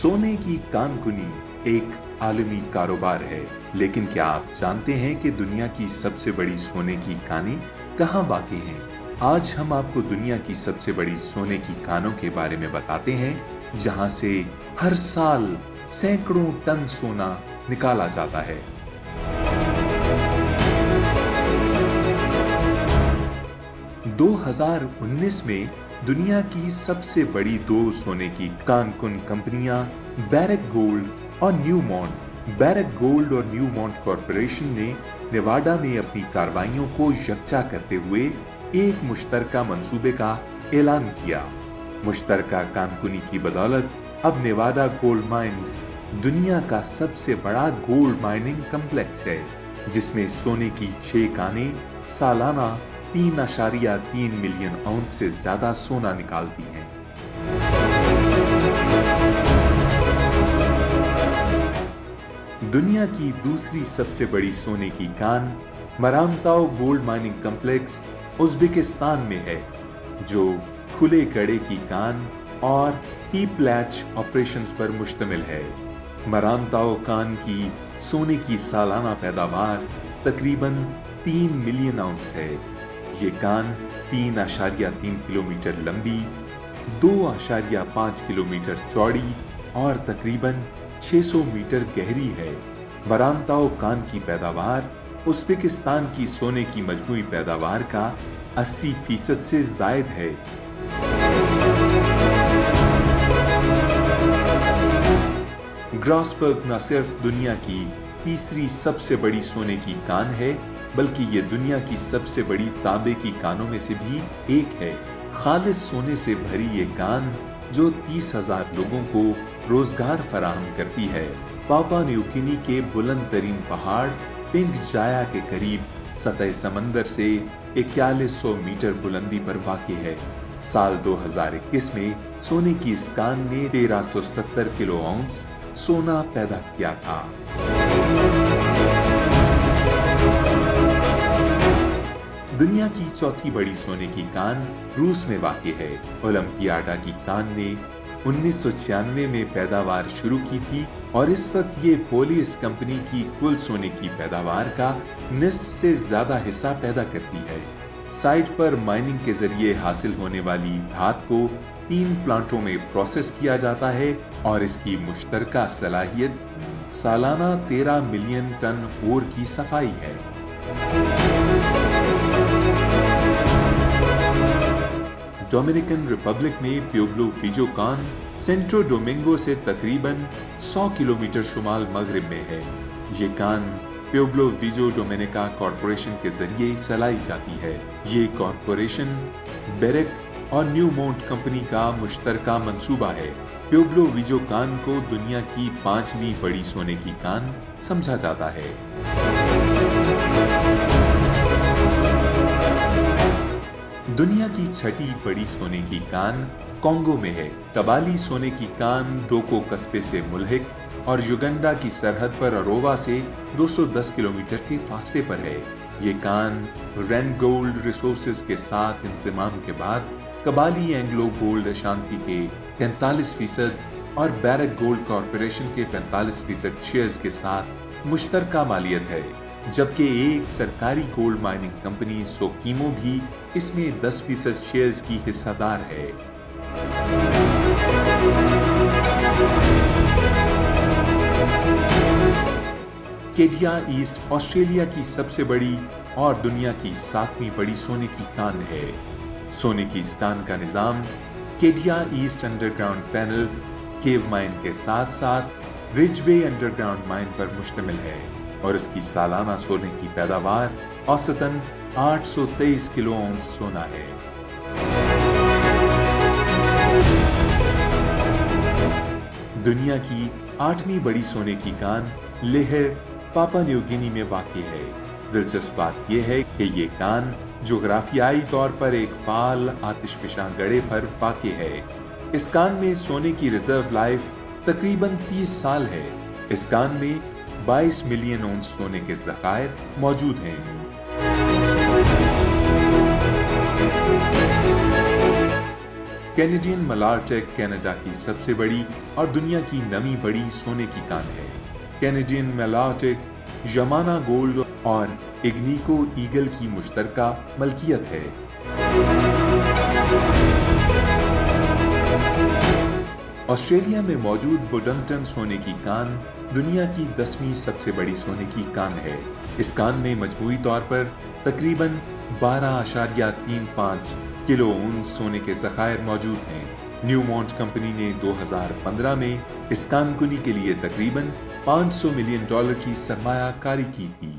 सोने की कानकुनी एक आलमी कारोबार है, लेकिन क्या आप जानते हैं कि दुनिया की सबसे बड़ी सोने की कानें कहाँ वाक़ई हैं? आज हम आपको दुनिया की सबसे बड़ी सोने की कानों के बारे में बताते हैं, जहां से हर साल सैकड़ों टन सोना निकाला जाता है। 2019 में दुनिया की सबसे बड़ी दो सोने की कानकुन कंपनियां बैरक गोल्ड और न्यूमॉन्ट कॉरपोरेशन ने नेवाडा में अपनी कार्रवाइयों को यकजा करते हुए एक मुश्तरका मंसूबे का ऐलान किया। मुश्तरका कानकुनी की बदौलत अब नेवाडा गोल्ड माइंस दुनिया का सबसे बड़ा गोल्ड माइनिंग कॉम्प्लेक्स है, जिसमें सोने की 6 कानें सालाना 3.3 मिलियन आउंस से ज्यादा सोना निकालती हैं। दुनिया की दूसरी सबसे बड़ी सोने की कान मरामताओ गोल्ड माइनिंग कॉम्प्लेक्स उज़्बेकिस्तान में है, जो खुले कड़े की कान और हीप लैच ऑपरेशंस पर मुश्तमिल है। मरामताओ कान की सोने की सालाना पैदावार तकरीबन 3 मिलियन आउंस है। ये कान 3.3 किलोमीटर लंबी, 2.5 किलोमीटर चौड़ी और तकरीबन 600 मीटर गहरी है। मरामताओ कान की पैदावार उज़्बेकिस्तान की सोने की मजमूई पैदावार का 80% से जायद है। ग्रॉसबर्ग न सिर्फ दुनिया की तीसरी सबसे बड़ी सोने की कान है, बल्कि ये दुनिया की सबसे बड़ी तांबे की कानों में से भी एक है। खालिस सोने से भरी ये कान, जो 30,000 लोगों को रोजगार फराहम करती है, पापुआ न्यू गिनी के बुलंद तरीन पहाड़ पिंक जाया के करीब सतह समंदर से 4100 मीटर बुलंदी पर वाक़ई है। साल 2021 में सोने की इस कान ने 1370 किलो आउंस सोना पैदा किया था। दुनिया की चौथी बड़ी सोने की कान रूस में वाक़ई है। ओलंपियाडा की कान ने 1996 में पैदावार शुरू की थी और इस वक्त ये पोलिस कंपनी की कुल सोने की पैदावार का निस्फ से ज्यादा हिस्सा पैदा करती है। साइट पर माइनिंग के जरिए हासिल होने वाली धात को 3 प्लांटों में प्रोसेस किया जाता है और इसकी मुश्तरका सलाहियत सालाना 13 मिलियन टन ओर की सफाई है। डोमिनिकन रिपब्लिक में प्यूब्लो विजो कान सेंट्रो डोमिंगो से तकरीबन 100 किलोमीटर शुमाल मगरिब में है। ये कान प्यूब्लो विजो डोमिनिका कॉरपोरेशन के जरिए चलाई जाती है। ये कॉरपोरेशन बैरक और न्यूमॉन्ट कंपनी का मुश्तरका मंसूबा है। प्यूब्लो विजो कान को दुनिया की 5वीं बड़ी सोने की कान समझा जाता है। दुनिया की 6ठी बड़ी सोने की कान कॉन्गो में है। कबाली सोने की कान डोको कस्बे से मुल्हिक और युगांडा की सरहद पर अरोवा से 210 किलोमीटर के फासले पर है। ये कान रैन गोल्ड रिसोर्सेज के साथ इंतजाम के बाद कबाली एंग्लो गोल्ड अशांति के 45% और बैरक गोल्ड कॉरपोरेशन के 45% शेयर्स के साथ मुश्तरका मालियत है, जबकि एक सरकारी गोल्ड माइनिंग कंपनी सोकीमो भी इसमें 10% शेयर्स की हिस्सेदार है। केडिया ईस्ट ऑस्ट्रेलिया की सबसे बड़ी और दुनिया की 7वीं बड़ी सोने की कान है। सोने की इस कान का निजाम केडिया ईस्ट अंडरग्राउंड पैनल केव माइन के साथ साथ रिजवे अंडरग्राउंड माइन पर मुश्तमिल है और इसकी सालाना सोने की पैदावार औसतन 823 किलो आउंस सोना है। दुनिया की 8वीं बड़ी सोने की कान लेहर पापुआ न्यू गिनी में वाक़ई है। दिलचस्प बात यह है कि ये कान जोग्राफियाई तौर पर एक फाल आतिशफिशां गड़े पर वाक़ई है। इस कान में सोने की रिजर्व लाइफ तकरीबन 30 साल है। इस कान में 22 मिलियन आउंस सोने के ज़खायर मौजूद हैं। कैनेडियन मलारटेक कनाडा की सबसे बड़ी और दुनिया की नवी बड़ी सोने की कान है। कैनेडियन मलारटेक यमाना गोल्ड और एग्निको ईगल की मुश्तरका मलकियत है। ऑस्ट्रेलिया में मौजूद बुडंगटन सोने की कान दुनिया की 10वीं सबसे बड़ी सोने की कान है। इस कान में मजमूई तौर पर तकरीबन 12.35 किलो उन्स सोने के ज़खायर मौजूद हैं। न्यूमॉन्ट कंपनी ने 2015 में इस कानकुनी के लिए तकरीबन $500 मिलियन की सरमायाकारी की थी।